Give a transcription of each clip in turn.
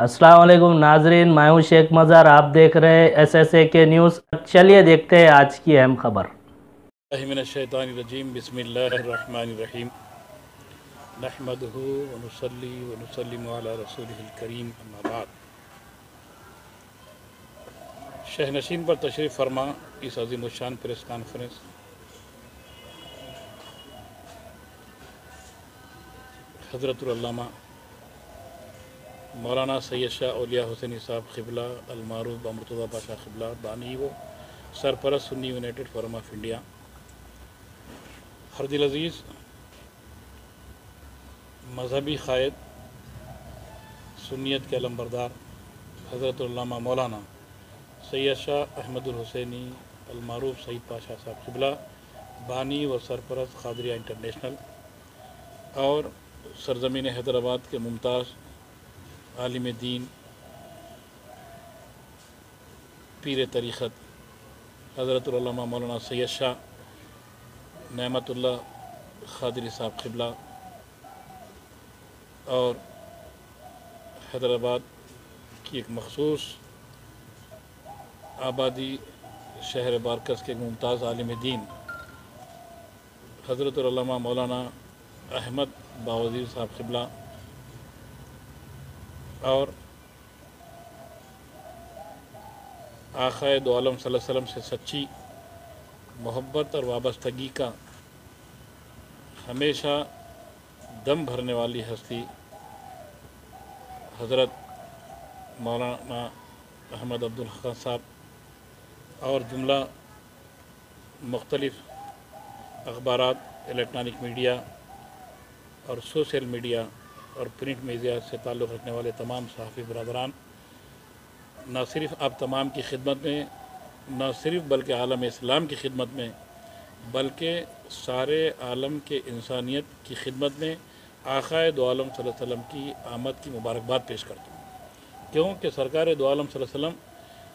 अस्सलाम वालेकुम नाजरीन, मैं हूं शेख मज़हर। आप देख रहे हैं SSA के न्यूज़। चलिए देखते हैं आज की अहम खबर। मिनश्शैतानिर्रजीम बिस्मिल्लाहिर्रहमानिर्रहीम नहमदुहु व नुसल्ली व नुसल्लिमु अला रसूलिहिल करीम अम्मा बाद। शहनशीन पर तशरीफ़ फरमा इस अज़ीमुश्शान प्रेस कॉन्फ्रेंस हज़रतुल अल्लामा मौलाना सैयद शाह औलिया हुसैनी साहब क़िबला अल-मारूफ़ मुर्तज़ा पाशा क़िबला बानी व सरपरस्त Sunni United Forum of India. हरदिल अज़ीज़ मजहबी क़ायद सुन्नियत के अलमबरदार हज़रतुल अल्लामा मौलाना सैयद शाह अहमदुल हुसैनी अल-मारूफ़ सईद पाशा साहब क़िबला बानी व सरपरस्त क़ादरिया इंटरनेशनल और सरज़मीन हैदराबाद के मुमताज़ आलिम दीन पीर तरीक़त हज़रतुल अल्लामा मौलाना सैयद शाह नेमतुल्लाह क़ादरी साहब क़िबला और हैदराबाद की एक मखसूस आबादी शहर बारकस के मुमताज़ आलिम दीन हज़रतुल अल्लामा मौलाना अहमद बावज़ीर साहब क़िबला और आक़ाए दो आलम सल्लल्लाहु अलैहि वसल्लम से सच्ची मोहब्बत और वाबस्तगी का हमेशा दम भरने वाली हस्ती हज़रत मौलाना अहमद अब्दुल हक साहब और जुमला मुख्तलिफ़ अखबारात, इलेक्ट्रॉनिक मीडिया और सोशल मीडिया और प्रिंट मीडिया से ताल्लुक़ रखने वाले तमाम सहाफ़ी बरदरान, न सिर्फ़ आप तमाम की खिदमत में, न सिर्फ़ बल्कि आलम इस्लाम की खिदमत में, बल्कि सारे आलम के इंसानियत की खिदमत में आक़ाए दो आलम सल्लल्लाहु अलैहि वसल्लम की आमद की मुबारकबाद पेश करता हूँ। क्योंकि सरकार दो आलम सल्लल्लाहु अलैहि वसल्लम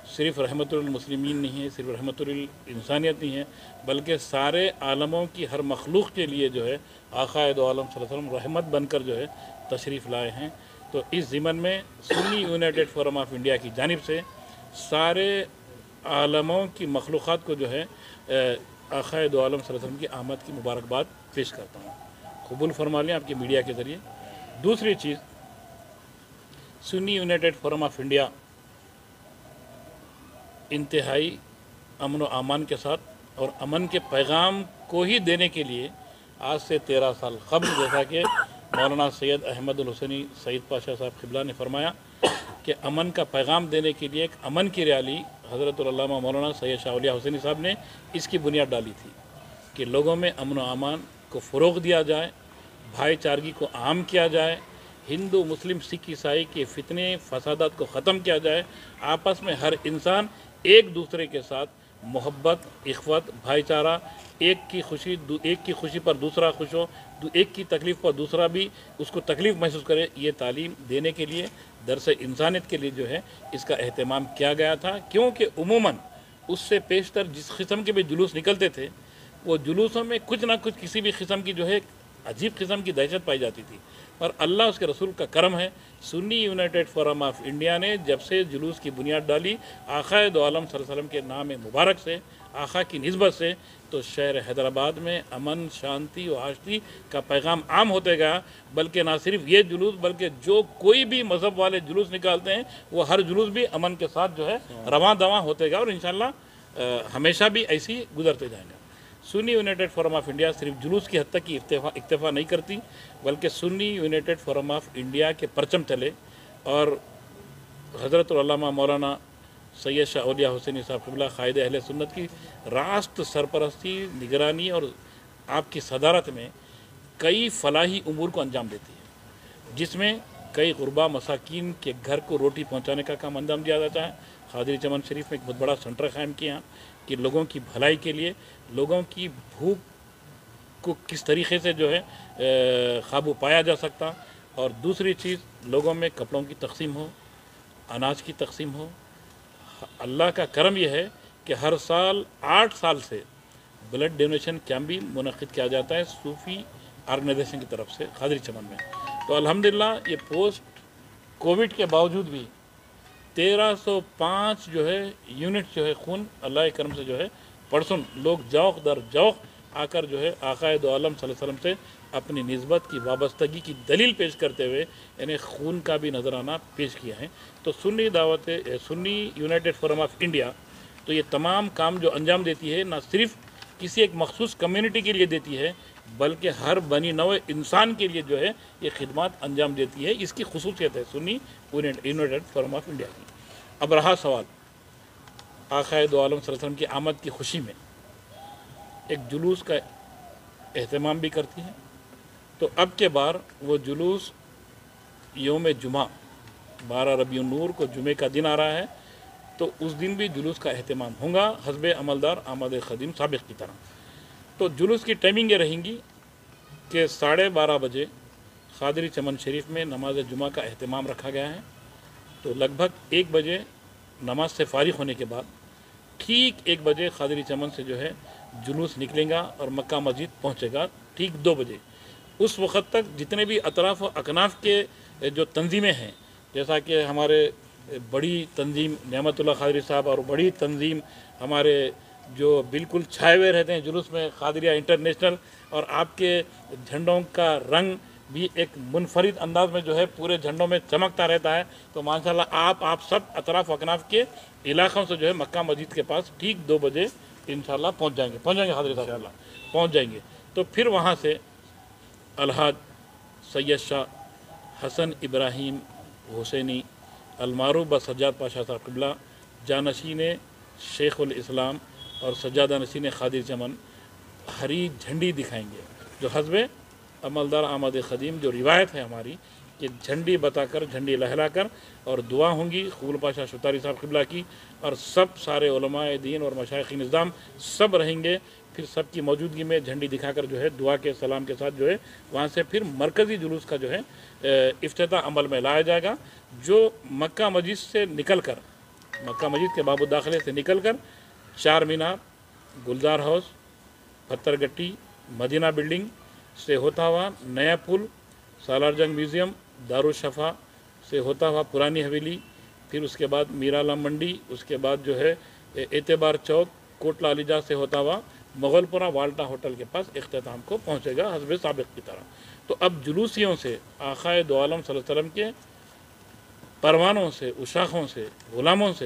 सिर्फ़ रहमतुल मुस्लिमीन नहीं है, सिर्फ़ रहमतुल इंसानियत नहीं है, बल्कि सारे आलमों की हर मखलूक़ के लिए जो है आक़ाए दो आलम सल्लल्लाहु अलैहि वसल्लम रहमत बनकर जो है तशरीफ़ लाए हैं। तो इस ज़िमन में Sunni United Forum of India की जानिब से सारे आलमों की मखलूक़ात को जो है आक़ाए दो आलम सल्लल्लाहु अलैहि वसल्लम की आमद की मुबारकबाद पेश करता हूँ। कबूल फरमा लें आपके मीडिया के ज़रिए। दूसरी चीज़, Sunni United Forum of India इंतहाई अमन व अमान के साथ और अमन के पैगाम को ही देने के लिए आज से 13 साल क़ब्ल, जैसा कि मौलाना सैयद अहमदुल हुसैनी सईद पाशा साहब क़िबला ने फरमाया कि अमन का पैगाम देने के लिए एक अमन की रैली हज़रतुल अल्लामा मौलाना सैयद शाह औलिया हुसैनी साहब ने इसकी बुनियाद डाली थी कि लोगों में अमन व अमान को फ़रोग़ दिया जाए, भाईचारगी को आम किया जाए, हिंदू मुस्लिम सिख ईसाई के फितने फसादात को ख़त्म किया जाए, आपस में हर इंसान एक दूसरे के साथ मोहब्बत, इख़्वत, भाईचारा, एक की खुशी पर दूसरा खुश हो, एक की तकलीफ़ पर दूसरा भी उसको तकलीफ़ महसूस करे, ये तालीम देने के लिए, दरस इंसानियत के लिए जो है इसका अहतमाम किया गया था। क्योंकि उमूमन उससे पेशतर जिस किस्म के भी जुलूस निकलते थे, वो जुलूसों में कुछ ना कुछ किसी भी किस्म की जो है अजीब किस्म की दहशत पाई जाती थी। पर अल्लाह उसके रसूल का करम है, Sunni United Forum of India ने जब से जुलूस की बुनियाद डाली आक़ाए दो आलम सल्लल्लाहु अलैहि वसल्लम के नाम मुबारक से, आक़ा की निस्बत से, तो शहर हैदराबाद में अमन, शांति और आशती का पैगाम आम होते गया। बल्कि ना सिर्फ ये जुलूस, बल्कि जो कोई भी मज़हब वाले जुलूस निकालते हैं वो हर जुलूस भी अमन के साथ जो है रवां दवां होते गया और इंशाअल्लाह हमेशा भी ऐसी गुजरते जाएंगे। Sunni United Forum of India सिर्फ जुलूस की हद तक की इक्तफ़ा नहीं करती, बल्कि Sunni United Forum of India के परचम चले और हज़रतुल अल्लामा मौलाना सैयद शाह औलिया हुसैनी साहब क़िबला क़ायद अहले सुन्नत की रास्त सरपरस्ती, निगरानी और आपकी सदारत में कई फ़लाही उमूर को अंजाम देती है, जिसमें कई गुरबा मसाकीन के घर को रोटी पहुँचाने का काम अंजाम दिया जाता है। क़ादरी चमन शरीफ में एक बहुत बड़ा सेंटर कायम किया कि लोगों की भलाई के लिए, लोगों की भूख को किस तरीक़े से जो है काबू पाया जा सकता। और दूसरी चीज़, लोगों में कपड़ों की तक़सीम हो, अनाज की तक़सीम हो। अल्लाह का करम यह है कि हर साल 8 साल से ब्लड डोनेशन कैंप भी मुनक़िद किया जाता है सूफ़ी ऑर्गेनाइजेशन की तरफ से क़ादरी चमन में। तो अल्हम्दुलिल्लाह ये पोस्ट कोविड के बावजूद भी 1305 जो है यूनिट जो है खून अल्लाह के करम से जो है परसों लोग जौक दर जौक आकर जो है आकाए दो आलम सल्लल्लाहु अलैहि वसल्लम से अपनी निस्बत की वाबस्तगी की दलील पेश करते हुए इन्हें खून का भी नजराना पेश किया है। तो Sunni United Forum of India तो ये तमाम काम जो अंजाम देती है ना सिर्फ किसी एक मखसूस कम्युनिटी के लिए देती है बल्कि हर बनी नौ इंसान के लिए जो है ये खिदमत अंजाम देती है। इसकी खुसूसियत है Sunni United Forum of India की। अब रहा सवाल आकाए दो आलम सल्लल्लाहु अलैहि वसल्लम की आमद की खुशी में एक जुलूस का एहतमाम भी करती है। तो अब के बार वो जुलूस यौम जुमा 12 रबीउन नूर को जुमे का दिन आ रहा है, तो उस दिन भी जुलूस का एहतमाम होगा हस्बे अमलदार आमद ख़दीम साबिक़ की तरह। तो जुलूस की टाइमिंग ये रहेंगी कि 12:30 बजे ख़ादरी चमन शरीफ में नमाज जुमा का एहतमाम रखा गया है। तो लगभग 1 बजे नमाज से फारिग होने के बाद ठीक 1 बजे ख़ादरी चमन से जो है जुलूस निकलेगा और मक्का मस्जिद पहुँचेगा ठीक 2 बजे। उस वक़्त तक जितने भी अतराफ़ व अकनाफ़ के जो तंजीमें हैं, जैसा कि हमारे बड़ी तंजीम नेमतुल्लाह ख़ादरी साहब और बड़ी तंजीम हमारे जो बिल्कुल छाए हुए रहते हैं जुलूस में क़ादरिया इंटरनेशनल, और आपके झंडों का रंग भी एक मुनफरिद अंदाज में जो है पूरे झंडों में चमकता रहता है। तो माशाल्लाह आप सब अतराफ़ अकनाफ़ के इलाक़ों से जो है मक्का मस्जिद के पास ठीक 2 बजे इंशाल्लाह पहुँच जाएंगे क़ादरी साहब पहुँच जाएंगे। तो फिर वहाँ से अलहाज सैयद शाह हसन इब्राहिम हुसैनी अलमारूफ ब सज्जाद पाशा साहब क़िबला जानशीन शेखुल इस्लाम और सज्जादा नशीन ख़ादिर चमन हरी झंडी दिखाएंगे, जो हस्बे अमलदार आमद ख़दीम जो रिवायत है हमारी कि झंडी बताकर झंडी लहराकर और दुआ होंगी खूल पाशा शुतारी साहब क़िबला की, और सब सारे उलमाए दीन और मशाइख़ निज़ाम सब रहेंगे। फिर सब की मौजूदगी में झंडी दिखाकर जो है दुआ के सलाम के साथ जो है वहाँ से फिर मरकज़ी जुलूस का जो है इफ्तिताह अमल में लाया जाएगा, जो मक्का मस्जिद से निकल कर मक्का मस्जिद के बाबू दाखिले से निकल कर चार मीनार, गुलजार हाउस, पत्थर गट्टी, मदीना बिल्डिंग से होता हुआ नया पुल, सालार जंग म्यूज़ियम, दारुशफ़ा से होता हुआ पुरानी हवेली, फिर उसके बाद मीराला मंडी, उसके बाद जो है एतबार चौक, कोटला अलीजा से होता हुआ मुग़लपुरा वाल्टा होटल के पास इख्तिताम को पहुँचेगा हस्बे साबिक़ की तरह। तो अब जुलूसियों से आकाए दो आलम सल्लल्लाहु अलैहि वसल्लम के परवानों से, उशाखों से, ग़ुलामों से